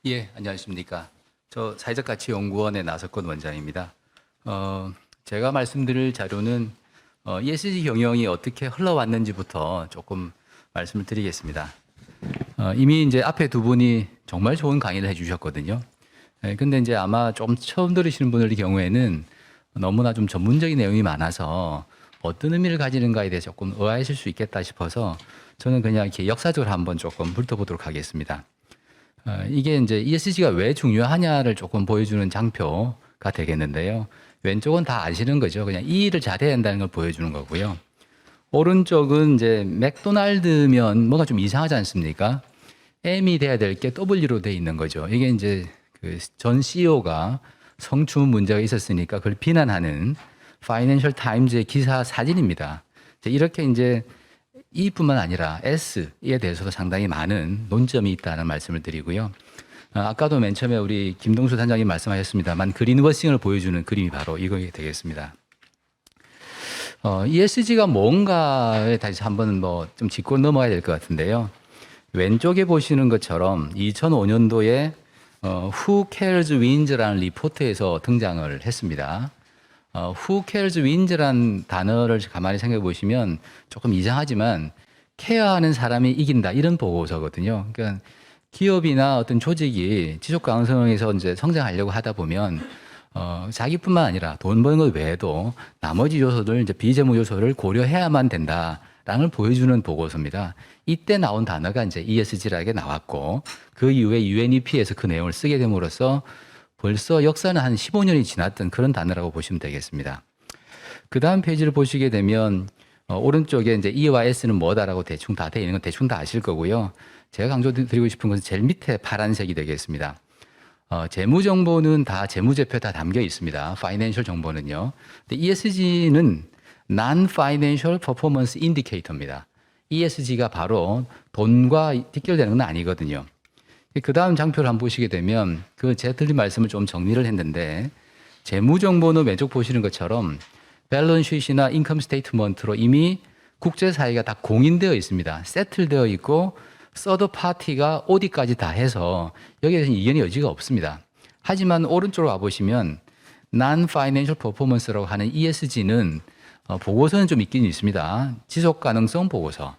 예, 안녕하십니까. 저 사회적 가치 연구원의 나석권 원장입니다. 제가 말씀드릴 자료는 ESG 경영이 어떻게 흘러왔는지부터 조금 말씀을 드리겠습니다. 이미 이제 앞에 두 분이 정말 좋은 강의를 해주셨거든요. 근데 이제 아마 좀 처음 들으시는 분들 경우에는 너무나 좀 전문적인 내용이 많아서 어떤 의미를 가지는가에 대해 조금 의아하실 수 있겠다 싶어서 저는 그냥 이렇게 역사적으로 한번 조금 훑어보도록 하겠습니다. 이게 이제 ESG가 왜 중요하냐를 조금 보여주는 장표가 되겠는데요. 왼쪽은 다 아시는 거죠. 그냥 이 일을 잘해야 한다는 걸 보여주는 거고요. 오른쪽은 이제 맥도날드면 뭔가 좀 이상하지 않습니까? M이 돼야 될 게 W로 돼 있는 거죠. 이게 이제 그 전 CEO가 성추문 문제가 있었으니까 그걸 비난하는 파이낸셜 타임즈의 기사 사진입니다. 이렇게 이제 E뿐만 아니라 S에 대해서도 상당히 많은 논점이 있다는 말씀을 드리고요. 아까도 맨 처음에 우리 김동수 단장님 말씀하셨습니다만 그린워싱을 보여주는 그림이 바로 이거 되겠습니다. ESG가 뭔가에 다시 한번 뭐 좀 짚고 넘어가야 될 것 같은데요. 왼쪽에 보시는 것처럼 2005년도에 Who Cares Wins라는 리포트에서 등장을 했습니다. Who cares wins라는 단어를 가만히 생각해 보시면 조금 이상하지만 케어하는 사람이 이긴다 이런 보고서거든요. 그러니까 기업이나 어떤 조직이 지속 가능성에서 이제 성장하려고 하다 보면 자기뿐만 아니라 돈 버는 것 외에도 나머지 요소들 이제 비재무 요소를 고려해야만 된다라는 걸 보여주는 보고서입니다. 이때 나온 단어가 이제 ESG라게 나왔고 그 이후에 UNEP에서 그 내용을 쓰게 됨으로써 벌써 역사는 한 15년이 지났던 그런 단어라고 보시면 되겠습니다. 그 다음 페이지를 보시게 되면 오른쪽에 이제 E와 S는 뭐다라고 대충 다 되어 있는 건 대충 다 아실 거고요. 제가 강조드리고 싶은 것은 제일 밑에 파란색이 되겠습니다. 재무 정보는 다 재무제표 다 담겨 있습니다. 파이낸셜 정보는요. 근데 ESG는 Non-Financial Performance Indicator입니다. ESG가 바로 돈과 직결되는 건 아니거든요. 그 다음 장표를 한번 보시게 되면 그 제가 드린 말씀을 좀 정리를 했는데 재무 정보는 왼쪽 보시는 것처럼 밸런스시트나 인컴 스테이트먼트로 이미 국제사회가 다 공인되어 있습니다. 세틀되어 있고 서드 파티가 오디까지 다 해서 여기에서는 이견의 여지가 없습니다. 하지만 오른쪽으로 와보시면 Non-Financial Performance라고 하는 ESG는 보고서는 좀 있긴 있습니다. 지속가능성 보고서,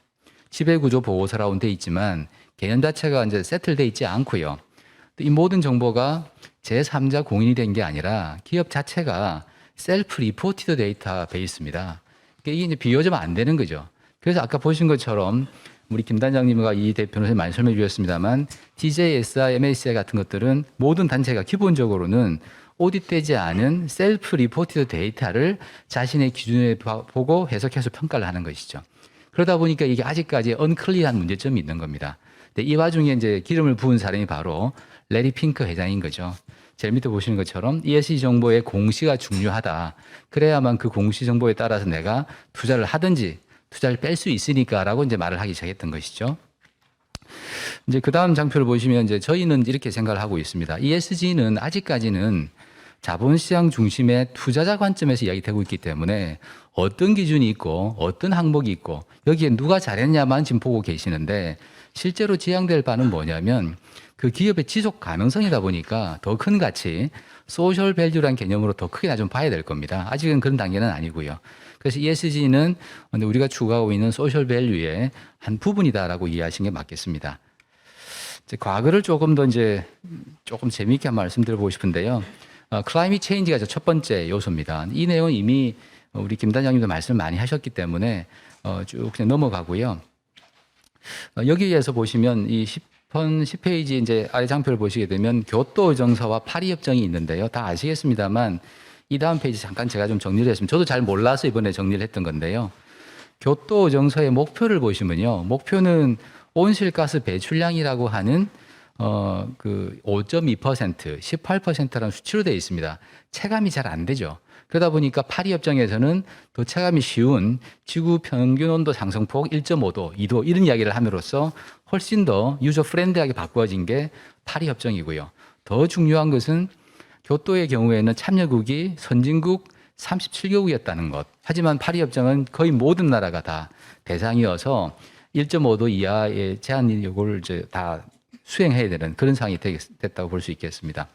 지배구조 보고서라고 돼 있지만 개념 자체가 이제 세틀돼 있지 않고요. 이 모든 정보가 제3자 공인이 된 게 아니라 기업 자체가 셀프 리포티드 데이터 베이스입니다. 이게 이제 비교하면 안 되는 거죠. 그래서 아까 보신 것처럼 우리 김 단장님과 이 대표는 많이 설명해 주셨습니다만 DJSI, MACI 같은 것들은 모든 단체가 기본적으로는 오디트되지 않은 셀프 리포티드 데이터를 자신의 기준에 보고 해석해서 평가를 하는 것이죠. 그러다 보니까 이게 아직까지 언클리어한 문제점이 있는 겁니다. 근데 이 와중에 이제 기름을 부은 사람이 바로 레리 핑크 회장인 거죠. 제일 밑에 보시는 것처럼 ESG 정보의 공시가 중요하다. 그래야만 그 공시 정보에 따라서 내가 투자를 하든지 투자를 뺄 수 있으니까라고 이제 말을 하기 시작했던 것이죠. 이제 그 다음 장표를 보시면 이제 저희는 이렇게 생각을 하고 있습니다. ESG는 아직까지는 자본시장 중심의 투자자 관점에서 이야기되고 있기 때문에 어떤 기준이 있고 어떤 항목이 있고 여기에 누가 잘했냐만 지금 보고 계시는데 실제로 지향될 바는 뭐냐면 그 기업의 지속 가능성이다 보니까 더 큰 가치, 소셜 밸류라는 개념으로 더 크게 좀 봐야 될 겁니다. 아직은 그런 단계는 아니고요. 그래서 ESG는 우리가 추구하고 있는 소셜 밸류의 한 부분이다라고 이해하시는 게 맞겠습니다. 이제 과거를 조금 더 이제 조금 재미있게 한번 말씀드려보고 싶은데요. 클라이밋 체인지가 첫 번째 요소입니다. 이 내용은 이미 우리 김 단장님도 말씀을 많이 하셨기 때문에 쭉 그냥 넘어가고요. 여기에서 보시면 이 10페이지 이제 아래 장표를 보시게 되면 교토 의정서와 파리 협정이 있는데요. 다 아시겠습니다만 이 다음 페이지 잠깐 제가 좀 정리를 했습니다. 저도 잘 몰라서 이번에 정리를 했던 건데요. 교토 의정서의 목표를 보시면요. 목표는 온실가스 배출량이라고 하는 그 5.2%, 18%라는 수치로 되어 있습니다. 체감이 잘 안 되죠. 그러다 보니까 파리 협정에서는 더 체감이 쉬운 지구 평균 온도 상승폭 1.5도, 2도 이런 이야기를 함으로써 훨씬 더 유저 프렌드하게 바꾸어진 게 파리 협정이고요. 더 중요한 것은 교토의 경우에는 참여국이 선진국 37개국이었다는 것. 하지만 파리 협정은 거의 모든 나라가 다 대상이어서 1.5도 이하의 제한 요구를 이제 다 수행해야 되는 그런 상황이 됐다고 볼 수 있겠습니다.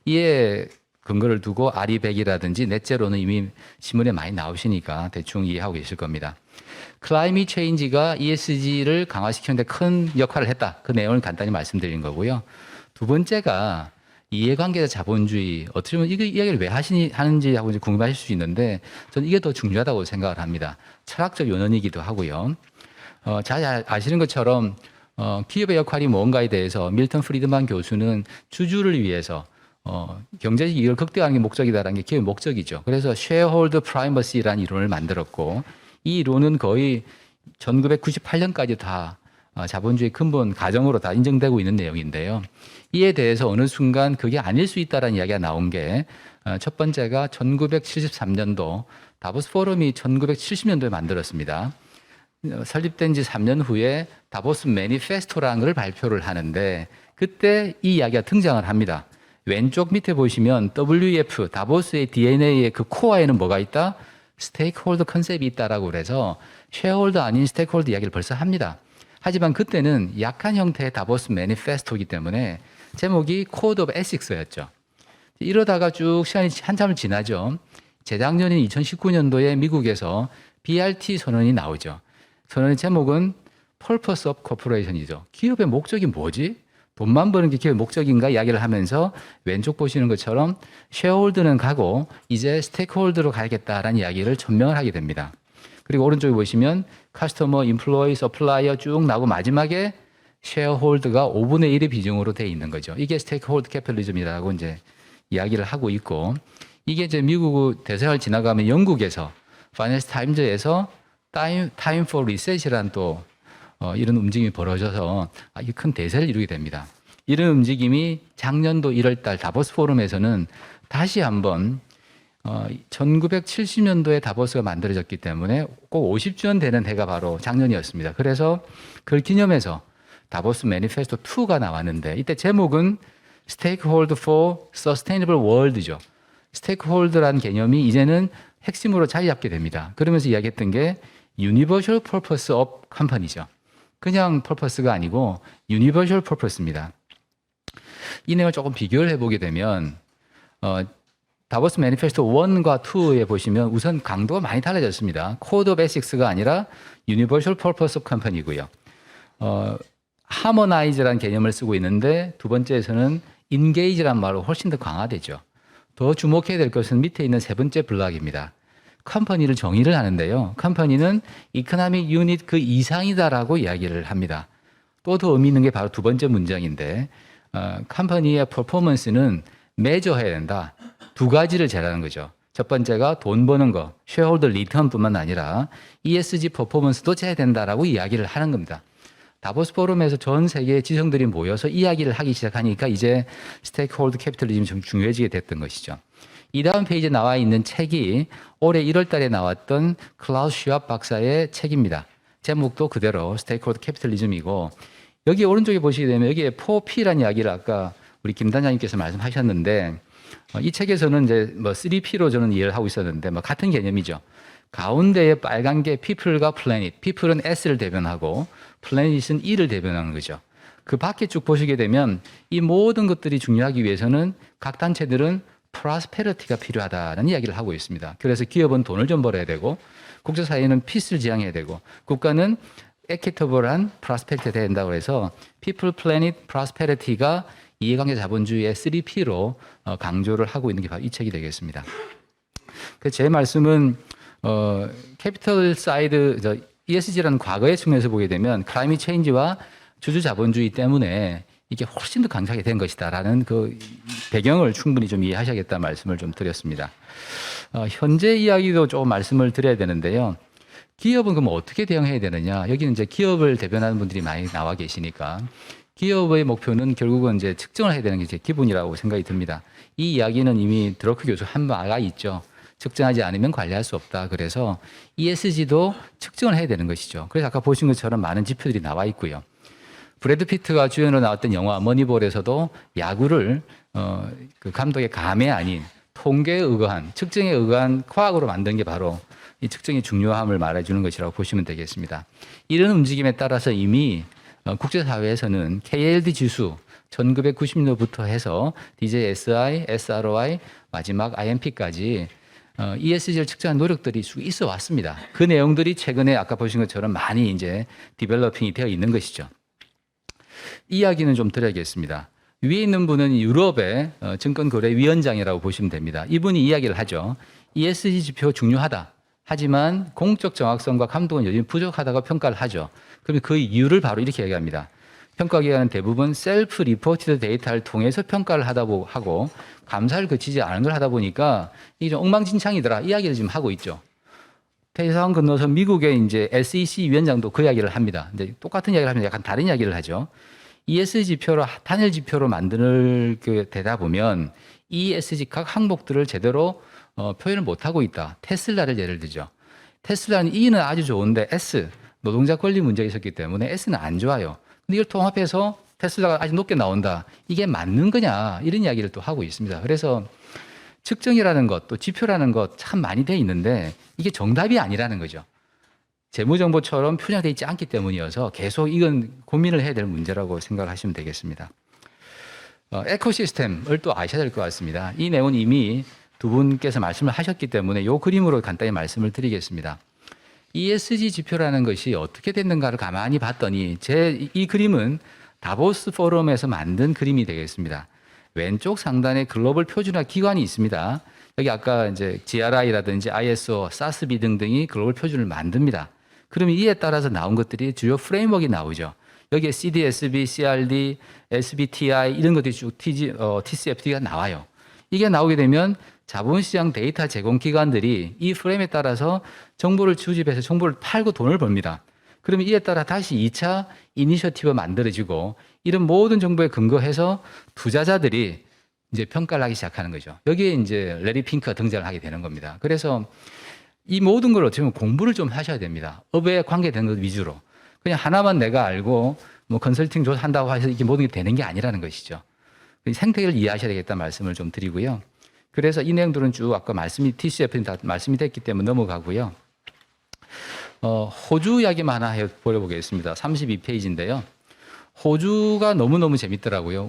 이에 근거를 두고 아리백이라든지 넷째로는 이미 신문에 많이 나오시니까 대충 이해하고 계실 겁니다. 클라이밋 체인지가 ESG를 강화시키는데 큰 역할을 했다. 그 내용을 간단히 말씀드린 거고요. 두 번째가 이해관계자 자본주의, 어떻게 보면 이 이야기를 왜 하는지 하고 이제 궁금하실 수 있는데 저는 이게 더 중요하다고 생각을 합니다. 철학적 요원이기도 하고요. 잘 아시는 것처럼 기업의 역할이 뭔가에 대해서 밀턴 프리드만 교수는 주주를 위해서 경제적 이익을 극대화하는 게 목적이다라는 게 기업의 목적이죠. 그래서 쉐어홀더 프라이머시라는 이론을 만들었고 이 이론은 거의 1998년까지 다 자본주의 근본 가정으로 다 인정되고 있는 내용인데요. 이에 대해서 어느 순간 그게 아닐 수 있다라는 이야기가 나온 게 첫 번째가 1973년도 다보스 포럼이 1970년도에 만들었습니다. 설립된 지 3년 후에 다보스 매니페스토라는 걸 발표를 하는데 그때 이 이야기가 등장을 합니다. 왼쪽 밑에 보시면 WEF, 다보스의 DNA의 그 코어에는 뭐가 있다? 스테이크홀더 컨셉이 있다라고 그래서 쉐어홀더 아닌 스테이크홀더 이야기를 벌써 합니다. 하지만 그때는 약한 형태의 다보스 매니페스토이기 때문에 제목이 코드 오브 에식스였죠. 이러다가 쭉 시간이 한참을 지나죠. 재작년인 2019년도에 미국에서 BRT 선언이 나오죠. 선언의 제목은 Purpose of Corporation이죠. 기업의 목적이 뭐지? 돈만 버는 게 기업의 목적인가 이야기를 하면서 왼쪽 보시는 것처럼 쉐어홀드는 가고 이제 스테이크홀드로 가야겠다라는 이야기를 전명을 하게 됩니다. 그리고 오른쪽에 보시면 커스터머, 인플로이, 서플라이어 쭉 나오고 마지막에 쉐어홀드가 5분의 1의 비중으로 돼 있는 거죠. 이게 스테이크홀드 캐피탈리즘이라고 이제 이야기를 하고 있고 이게 이제 미국 대세를 지나가면 영국에서 파이낸스 타임즈에서 타임 포 리셋이라는 또 이런 움직임이 벌어져서 이게 큰 대세를 이루게 됩니다. 이런 움직임이 작년도 1월 달 다보스 포럼에서는 다시 한번 1970년도에 다보스가 만들어졌기 때문에 꼭 50주년 되는 해가 바로 작년이었습니다. 그래서 그걸 기념해서 다보스 매니페스토 2가 나왔는데 이때 제목은 Stakeholder for Sustainable World죠. 스테이크홀더라는 개념이 이제는 핵심으로 자리 잡게 됩니다. 그러면서 이야기했던 게 Universal Purpose of Company죠. 그냥 purpose가 아니고 Universal Purpose입니다. 이 내용을 조금 비교를 해보게 되면 다보스 매니페스토 1과 2에 보시면 우선 강도가 많이 달라졌습니다. Code of Ethics가 아니라 Universal Purpose of Company고요. Harmonize라는 개념을 쓰고 있는데 두 번째에서는 Engage라는 말로 훨씬 더 강화되죠. 더 주목해야 될 것은 밑에 있는 세 번째 블락입니다. 컴퍼니를 정의를 하는데요. 컴퍼니는 이코노믹 유닛 그 이상이다라고 이야기를 합니다. 또 더 의미 있는 게 바로 두 번째 문장인데 컴퍼니의 퍼포먼스는 매저해야 된다. 두 가지를 재라는 거죠. 첫 번째가 돈 버는 거, 쉐어홀더 리턴뿐만 아니라 ESG 퍼포먼스도 재야 된다라고 이야기를 하는 겁니다. 다보스 포럼에서 전 세계의 지성들이 모여서 이야기를 하기 시작하니까 이제 스테이크홀더 캐피털리즘이 좀 중요해지게 됐던 것이죠. 이 다음 페이지에 나와 있는 책이 올해 1월 달에 나왔던 클라우스 슈왑 박사의 책입니다. 제목도 그대로 스테이크홀더 캐피털리즘이고 여기 오른쪽에 보시게 되면 여기에 4P라는 이야기를 아까 우리 김 단장님께서 말씀하셨는데 이 책에서는 이제 뭐 3P로 저는 이해를 하고 있었는데 뭐 같은 개념이죠. 가운데에 빨간 게 people과 planet. people은 S를 대변하고 planet은 E를 대변하는 거죠. 그 밖에 쭉 보시게 되면 이 모든 것들이 중요하기 위해서는 각 단체들은 프로스페리티가 필요하다는 이야기를 하고 있습니다. 그래서 기업은 돈을 좀 벌어야 되고 국제사회는 피스를 지향해야 되고 국가는 에퀴터블한 프로스페리티가 돼야 된다고 해서 people, planet, prosperity가 이해관계 자본주의의 3P로 강조를 하고 있는 게 바로 이 책이 되겠습니다. 그래서 제 말씀은 캐피털 사이드 ESG라는 과거의 측면에서 보게 되면 클라이밋 체인지와 주주 자본주의 때문에 이게 훨씬 더 강하게 된 것이다라는 그 배경을 충분히 좀 이해하셔야겠다는 말씀을 좀 드렸습니다. 현재 이야기도 조금 말씀을 드려야 되는데요. 기업은 그럼 어떻게 대응해야 되느냐? 여기는 이제 기업을 대변하는 분들이 많이 나와 계시니까 기업의 목표는 결국은 이제 측정을 해야 되는 게 제 기본이라고 생각이 듭니다. 이 이야기는 이미 드러크 교수 한 바가 있죠. 측정하지 않으면 관리할 수 없다. 그래서 ESG도 측정을 해야 되는 것이죠. 그래서 아까 보신 것처럼 많은 지표들이 나와 있고요. 브래드 피트가 주연으로 나왔던 영화 머니볼에서도 야구를 그 감독의 감에 아닌 통계에 의거한 측정에 의거한 과학으로 만든 게 바로 이 측정의 중요함을 말해주는 것이라고 보시면 되겠습니다. 이런 움직임에 따라서 이미 국제사회에서는 KLD 지수 1990년부터 해서 DJSI, SROI, 마지막 IMP까지 ESG를 측정한 노력들이 쭉 있어 왔습니다. 그 내용들이 최근에 아까 보신 것처럼 많이 이제 디벨로핑이 되어 있는 것이죠. 이야기는 좀 드려야겠습니다. 위에 있는 분은 유럽의 증권거래위원장이라고 보시면 됩니다. 이분이 이야기를 하죠. ESG 지표 중요하다. 하지만 공적 정확성과 감독은 여전히 부족하다고 평가를 하죠. 그럼 그 이유를 바로 이렇게 얘기합니다. 평가기관은 대부분 셀프 리포티드 데이터를 통해서 평가를 하고 감사를 거치지 않은 걸 하다 보니까 이게 좀 엉망진창이더라 이야기를 지금 하고 있죠. 대상 건너서 미국의 이제 SEC 위원장도 그 이야기를 합니다. 근데 똑같은 이야기를 하면 약간 다른 이야기를 하죠. ESG 지표로 단일 지표로 만드는 그 되다 보면 ESG 각 항목들을 제대로 표현을 못 하고 있다. 테슬라를 예를 들죠. 테슬라는 E는 아주 좋은데 S 노동자 권리 문제가 있었기 때문에 S는 안 좋아요. 근데 이걸 통합해서 테슬라가 아주 높게 나온다. 이게 맞는 거냐 이런 이야기를 또 하고 있습니다. 그래서 측정이라는 것 또 지표라는 것 참 많이 돼 있는데 이게 정답이 아니라는 거죠. 재무정보처럼 표현되어 있지 않기 때문이어서 계속 이건 고민을 해야 될 문제라고 생각하시면 되겠습니다. 에코시스템을 또 아셔야 될 것 같습니다. 이 내용은 이미 두 분께서 말씀을 하셨기 때문에 이 그림으로 간단히 말씀을 드리겠습니다. ESG 지표라는 것이 어떻게 됐는가를 가만히 봤더니 이 그림은 다보스 포럼에서 만든 그림이 되겠습니다. 왼쪽 상단에 글로벌 표준화 기관이 있습니다. 여기 아까 이제 GRI라든지 ISO, SASB 등등이 글로벌 표준을 만듭니다. 그러면 이에 따라서 나온 것들이 주요 프레임워크가 나오죠. 여기에 CDSB, CRD, SBTI 이런 것들이 쭉 TCFD가 나와요. 이게 나오게 되면 자본시장 데이터 제공 기관들이 이 프레임에 따라서 정보를 수집해서 정보를 팔고 돈을 벌니다. 그러면 이에 따라 다시 2차 이니셔티브가 만들어지고 이런 모든 정보에 근거해서 투자자들이 이제 평가를 하기 시작하는 거죠. 여기에 이제 레리 핑크가 등장을 하게 되는 겁니다. 그래서 이 모든 걸 어떻게 보면 공부를 좀 하셔야 됩니다. 업에 관계되는 것 위주로. 그냥 하나만 내가 알고 뭐 컨설팅 조사한다고 해서 이게 모든 게 되는 게 아니라는 것이죠. 생태계를 이해하셔야 되겠다는 말씀을 좀 드리고요. 그래서 이 내용들은 쭉 아까 TCF는 다 말씀이 됐기 때문에 넘어가고요. 호주 이야기만 하나 보여보겠습니다. 32페이지인데요. 호주가 너무너무 재밌더라고요.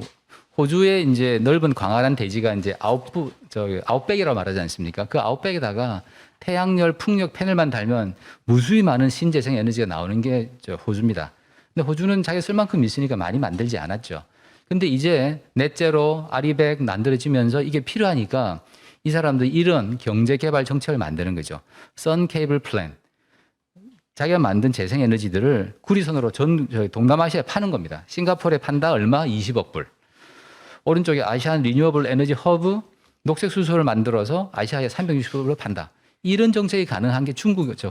호주의 이제 넓은 광활한 대지가 이제 아웃백이라고 말하지 않습니까? 그 아웃백에다가 태양열, 풍력 패널만 달면 무수히 많은 신재생 에너지가 나오는 게 호주입니다. 근데 호주는 자기 쓸 만큼 있으니까 많이 만들지 않았죠. 근데 이제 넷제로, 아리백 만들어지면서 이게 필요하니까 이 사람들이 이런 경제 개발 정책을 만드는 거죠. 선 케이블 플랜. 자기가 만든 재생에너지들을 구리선으로 동남아시아에 파는 겁니다. 싱가포르에 판다 얼마? 20억 불. 오른쪽에 아시안 리뉴어블 에너지 허브 녹색 수소를 만들어서 아시아에 360억 불로 판다. 이런 정책이 가능한 게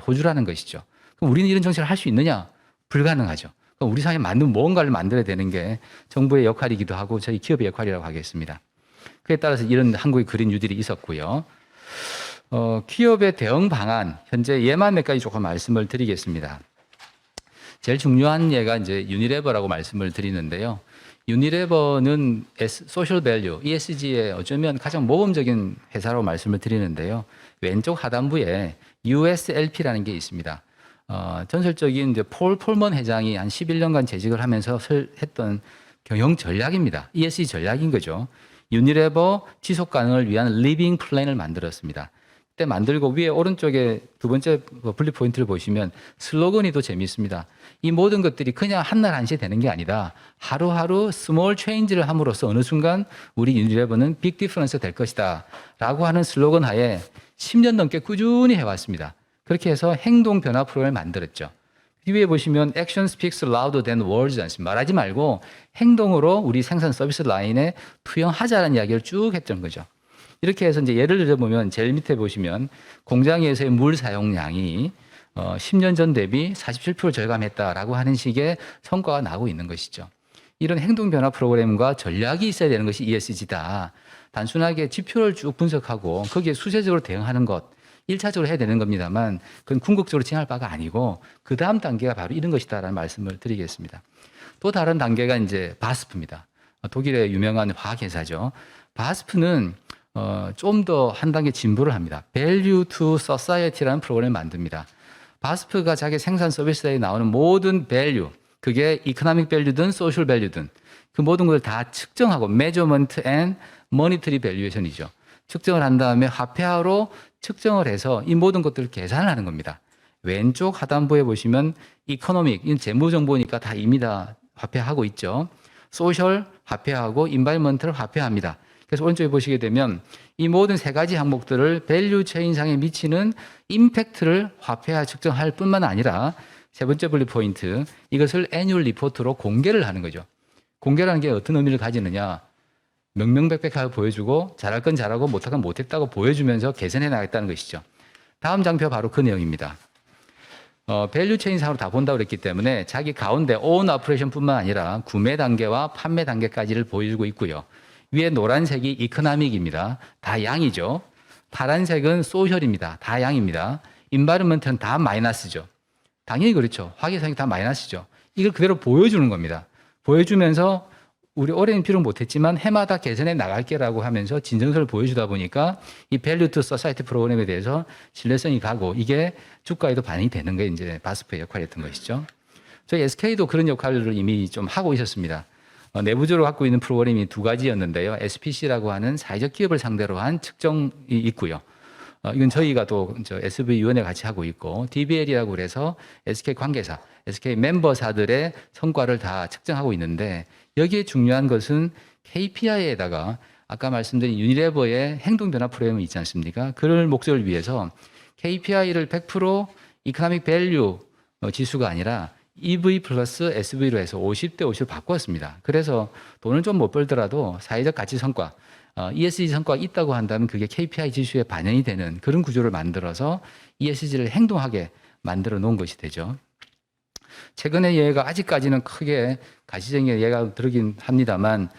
호주라는 것이죠. 그럼 우리는 이런 정책을 할 수 있느냐? 불가능하죠. 그럼 우리 사회에 맞는 무언가를 만들어야 되는 게 정부의 역할이기도 하고 저희 기업의 역할이라고 하겠습니다. 그에 따라서 이런 한국의 그린 뉴딜이 있었고요. 기업의 대응 방안, 현재 예만 몇 가지 조금 말씀을 드리겠습니다. 제일 중요한 예가 이제 유니레버라고 말씀을 드리는데요. 유니레버는 소셜 밸류, ESG에 어쩌면 가장 모범적인 회사라고 말씀을 드리는데요. 왼쪽 하단부에 USLP라는 게 있습니다. 전설적인 이제 폴 폴먼 회장이 한 11년간 재직을 하면서 했던 경영 전략입니다. ESG 전략인 거죠. 유니레버 지속 가능을 위한 리빙 플랜을 만들었습니다. 그때 만들고 위에 오른쪽에 두 번째 분리 포인트를 보시면 슬로건이 더 재미있습니다. 이 모든 것들이 그냥 한날 한시에 되는 게 아니다. 하루하루 스몰 체인지를 함으로써 어느 순간 우리 유니레버는 빅 디퍼런스 될 것이다. 라고 하는 슬로건 하에 10년 넘게 꾸준히 해왔습니다. 그렇게 해서 행동 변화 프로그램을 만들었죠. 위에 보시면 Action speaks louder than words 않습니까? 말하지 말고 행동으로 우리 생산 서비스 라인에 투영하자는 이야기를 쭉 했던 거죠. 이렇게 해서 이제 예를 들어보면 제일 밑에 보시면 공장에서의 물 사용량이 10년 전 대비 47% 절감했다라고 하는 식의 성과가 나고 있는 것이죠. 이런 행동 변화 프로그램과 전략이 있어야 되는 것이 ESG다. 단순하게 지표를 쭉 분석하고 거기에 수세적으로 대응하는 것 1차적으로 해야 되는 겁니다만 그건 궁극적으로 진행할 바가 아니고 그 다음 단계가 바로 이런 것이다라는 말씀을 드리겠습니다. 또 다른 단계가 이제 바스프입니다. 독일의 유명한 화학회사죠. 바스프는 좀 더 한 단계 진보를 합니다. Value to Society라는 프로그램을 만듭니다. 바스프가 자기 생산 서비스에 나오는 모든 value, 그게 이코노믹 밸류든 소셜 밸류든 그 모든 걸 다 측정하고 measurement and monetary valuation이죠. 측정을 한 다음에 화폐화로 측정을 해서 이 모든 것들을 계산을 하는 겁니다. 왼쪽 하단부에 보시면 이코노믹, 이건 재무 정보니까 다 이미 다 화폐하고 있죠. 소셜 화폐하고 인바이먼트를 화폐합니다. 그래서 오른쪽에 보시게 되면 이 모든 세 가지 항목들을 밸류 체인상에 미치는 임팩트를 화폐화 측정할 뿐만 아니라 세 번째 분류 포인트, 이것을 애뉴얼 리포트로 공개를 하는 거죠. 공개라는 게 어떤 의미를 가지느냐, 명명백백하게 보여주고 잘할 건 잘하고 못할 건 못했다고 보여주면서 개선해 나가겠다는 것이죠. 다음 장표 바로 그 내용입니다. 밸류 체인상으로 다 본다고 그랬기 때문에 자기 가운데 오운 오퍼레이션뿐만 아니라 구매 단계와 판매 단계까지를 보여주고 있고요. 위에 노란색이 이코노믹입니다. 다 양이죠. 파란색은 소셜입니다. 다 양입니다. 인바이런먼트는 다 마이너스죠. 당연히 그렇죠. 화계상이 다 마이너스죠. 이걸 그대로 보여주는 겁니다. 보여주면서 우리 올해는 필요 못했지만 해마다 개선해 나갈게라고 하면서 진정서를 보여주다 보니까 이 밸류 투 소사이티 프로그램에 대해서 신뢰성이 가고 이게 주가에도 반영이 되는 게 이제 바스프의 역할이었던 것이죠. 저희 SK도 그런 역할을 이미 좀 하고 있었습니다. 내부적으로 갖고 있는 프로그램이 두 가지였는데요. SPC라고 하는 사회적 기업을 상대로 한 측정이 있고요. 이건 저희가 또 SV위원회 같이 하고 있고 DBL이라고 그래서 SK 관계사, SK 멤버사들의 성과를 다 측정하고 있는데 여기에 중요한 것은 KPI에다가 아까 말씀드린 유니레버의 행동변화 프로그램이 있지 않습니까? 그럴 목적을 위해서 KPI를 100% 이코노믹 밸류 지수가 아니라 EV 플러스 SV로 해서 50대 50을 바꿨습니다. 그래서 돈을 좀 못 벌더라도 사회적 가치 성과, ESG 성과가 있다고 한다면 그게 KPI 지수에 반영이 되는 그런 구조를 만들어서 ESG를 행동하게 만들어 놓은 것이 되죠. 최근에 얘가 아직까지는 크게 가시적인 얘가 들긴 합니다만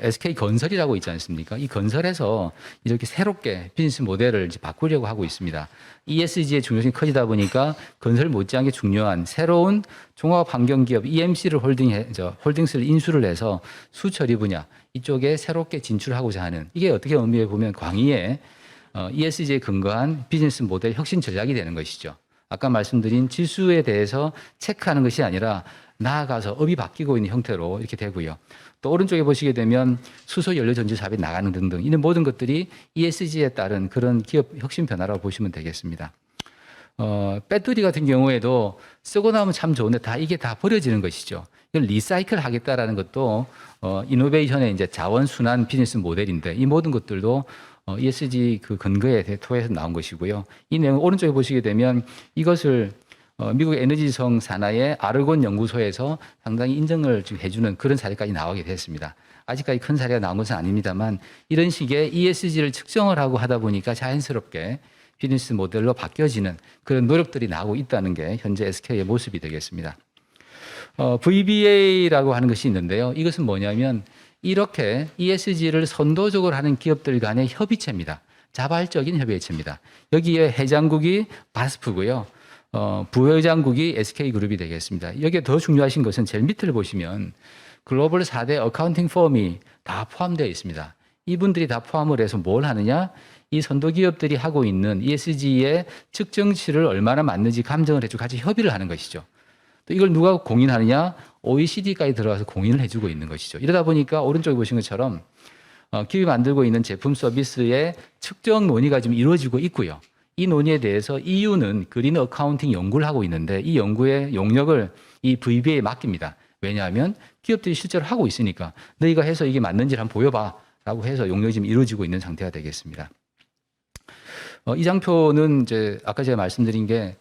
SK건설이라고 있지 않습니까? 이 건설에서 이렇게 새롭게 비즈니스 모델을 이제 바꾸려고 하고 있습니다. ESG의 중요성이 커지다 보니까 건설 못지않게 중요한 새로운 종합환경기업 EMC를 홀딩스를 인수를 해서 수처리 분야 이쪽에 새롭게 진출하고자 하는 이게 어떻게 의미해 보면 광의의 ESG에 근거한 비즈니스 모델 혁신 전략이 되는 것이죠. 아까 말씀드린 지수에 대해서 체크하는 것이 아니라 나아가서 업이 바뀌고 있는 형태로 이렇게 되고요. 또 오른쪽에 보시게 되면 수소 연료 전지 사업이 나가는 등등 이런 모든 것들이 ESG에 따른 그런 기업 혁신 변화라고 보시면 되겠습니다. 배터리 같은 경우에도 쓰고 나면 참 좋은데 이게 다 버려지는 것이죠. 이걸 리사이클 하겠다라는 것도 이노베이션의 이제 자원 순환 비즈니스 모델인데 이 모든 것들도 ESG 그 근거에 토해서 나온 것이고요. 이 내용 오른쪽에 보시게 되면 이것을 미국 에너지성 산하의 아르곤 연구소에서 상당히 인정을 해주는 그런 사례까지 나오게 됐습니다. 아직까지 큰 사례가 나온 것은 아닙니다만 이런 식의 ESG를 측정을 하고 하다 보니까 자연스럽게 비즈니스 모델로 바뀌어지는 그런 노력들이 나오고 있다는 게 현재 SK의 모습이 되겠습니다. VBA라고 하는 것이 있는데요. 이것은 뭐냐면 이렇게 ESG를 선도적으로 하는 기업들 간의 협의체입니다. 자발적인 협의체입니다. 여기에 회장국이 바스프고요. 부회장국이 SK그룹이 되겠습니다. 여기에 더 중요하신 것은 제일 밑을 보시면 글로벌 4대 어카운팅 펌이 다 포함되어 있습니다. 이분들이 다 포함을 해서 뭘 하느냐? 이 선도기업들이 하고 있는 ESG의 측정치를 얼마나 맞는지 감정을 해주고 같이 협의를 하는 것이죠. 또 이걸 누가 공인하느냐? OECD까지 들어가서 공인을 해주고 있는 것이죠. 이러다 보니까 오른쪽에 보신 것처럼 기업이 만들고 있는 제품 서비스의 측정 논의가 지금 이루어지고 있고요. 이 논의에 대해서 EU는 그린 어카운팅 연구를 하고 있는데 이 연구의 용역을 이 VBA에 맡깁니다. 왜냐하면 기업들이 실제로 하고 있으니까 너희가 해서 이게 맞는지를 한번 보여봐 라고 해서 용역이 지금 이루어지고 있는 상태가 되겠습니다. 이 장표는 이제 아까 제가 말씀드린 게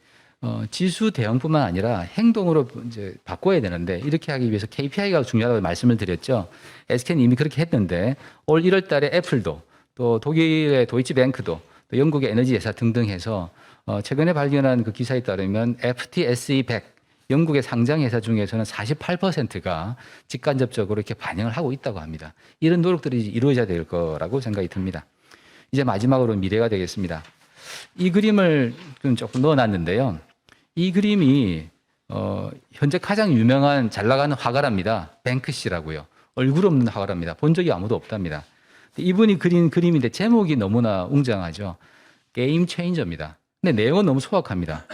지수 대응뿐만 아니라 행동으로 이제 바꿔야 되는데 이렇게 하기 위해서 KPI가 중요하다고 말씀을 드렸죠. SK는 이미 그렇게 했는데 올 1월 달에 애플도 또 독일의 도이치뱅크도 또 영국의 에너지 회사 등등 해서 최근에 발견한 그 기사에 따르면 FTSE 100 영국의 상장 회사 중에서는 48%가 직간접적으로 이렇게 반영을 하고 있다고 합니다. 이런 노력들이 이루어져야 될 거라고 생각이 듭니다. 이제 마지막으로 미래가 되겠습니다. 이 그림을 조금 넣어놨는데요. 이 그림이 현재 가장 유명한 잘 나가는 화가랍니다. 뱅크시라고요. 얼굴 없는 화가랍니다. 본 적이 아무도 없답니다. 이분이 그린 그림인데 제목이 너무나 웅장하죠. 게임 체인저입니다. 근데 내용은 너무 소박합니다.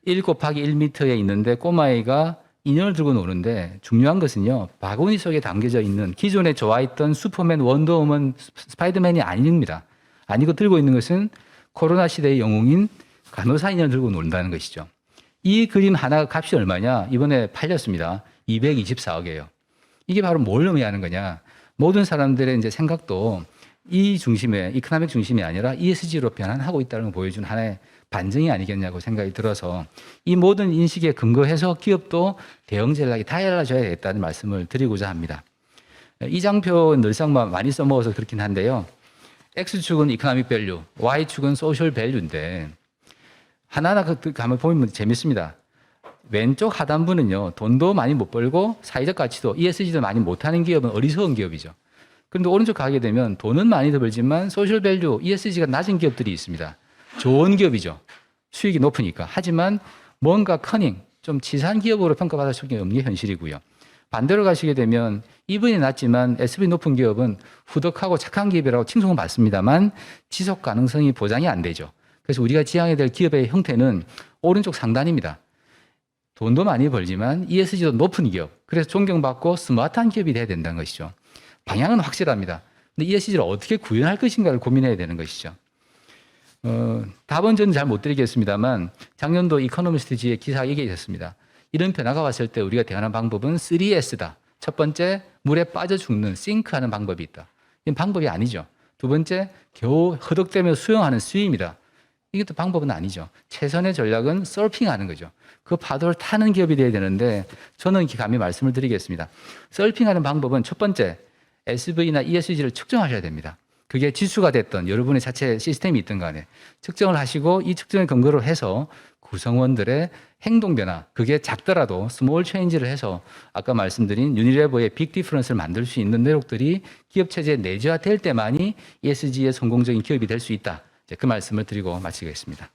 1 곱하기 1m에 있는데 꼬마아이가 인연을 들고 노는데 중요한 것은요. 바구니 속에 담겨져 있는 기존에 좋아했던 슈퍼맨, 원더우먼, 스파이더맨이 아닙니다. 아니고 들고 있는 것은 코로나 시대의 영웅인 간호사 인연을 들고 논다는 것이죠. 이 그림 하나 값이 얼마냐? 이번에 팔렸습니다. 224억이에요. 이게 바로 뭘 의미하는 거냐? 모든 사람들의 이제 생각도 이 중심에, 이코노믹 중심이 아니라 ESG로 변환하고 있다는 걸 보여준 하나의 반증이 아니겠냐고 생각이 들어서 이 모든 인식에 근거해서 기업도 대응 전략이 달라져야 되겠다는 말씀을 드리고자 합니다. 이 장표 늘상 많이 써먹어서 그렇긴 한데요. X축은 이코노믹 밸류, Y축은 소셜 밸류인데 하나하나 한번 보면 재밌습니다. 왼쪽 하단부는요, 돈도 많이 못 벌고 사회적 가치도 ESG도 많이 못하는 기업은 어리석은 기업이죠. 그런데 오른쪽 가게 되면 돈은 많이 더 벌지만 소셜 밸류, ESG가 낮은 기업들이 있습니다. 좋은 기업이죠. 수익이 높으니까. 하지만 뭔가 커닝, 좀 치사한 기업으로 평가받을 수밖에 없는 게 현실이고요. 반대로 가시게 되면 이분이 낮지만 SB 높은 기업은 후덕하고 착한 기업이라고 칭송은 받습니다만 지속 가능성이 보장이 안 되죠. 그래서 우리가 지향해야 될 기업의 형태는 오른쪽 상단입니다. 돈도 많이 벌지만 ESG도 높은 기업. 그래서 존경받고 스마트한 기업이 돼야 된다는 것이죠. 방향은 확실합니다. 근데 ESG를 어떻게 구현할 것인가를 고민해야 되는 것이죠. 답은 저는 잘 못 드리겠습니다만 작년도 이코노미스트지에 기사가 얘기가 있었습니다. 이런 변화가 왔을 때 우리가 대응하는 방법은 3S다. 첫 번째, 물에 빠져 죽는 싱크하는 방법이 있다. 이건 방법이 아니죠. 두 번째, 겨우 허덕대며 수영하는 스윙이다. 이것도 방법은 아니죠. 최선의 전략은 서핑하는 거죠. 그 파도를 타는 기업이 돼야 되는데 저는 이렇게 감히 말씀을 드리겠습니다. 서핑하는 방법은 첫 번째, SV나 ESG를 측정하셔야 됩니다. 그게 지수가 됐던 여러분의 자체 시스템이 있든 간에 측정을 하시고 이 측정을 근거로 해서 구성원들의 행동 변화, 그게 작더라도 스몰 체인지를 해서 아까 말씀드린 유니레버의 빅 디퍼런스를 만들 수 있는 노력들이 기업 체제에 내재화될 때만이 ESG의 성공적인 기업이 될 수 있다. 그 말씀을 드리고 마치겠습니다.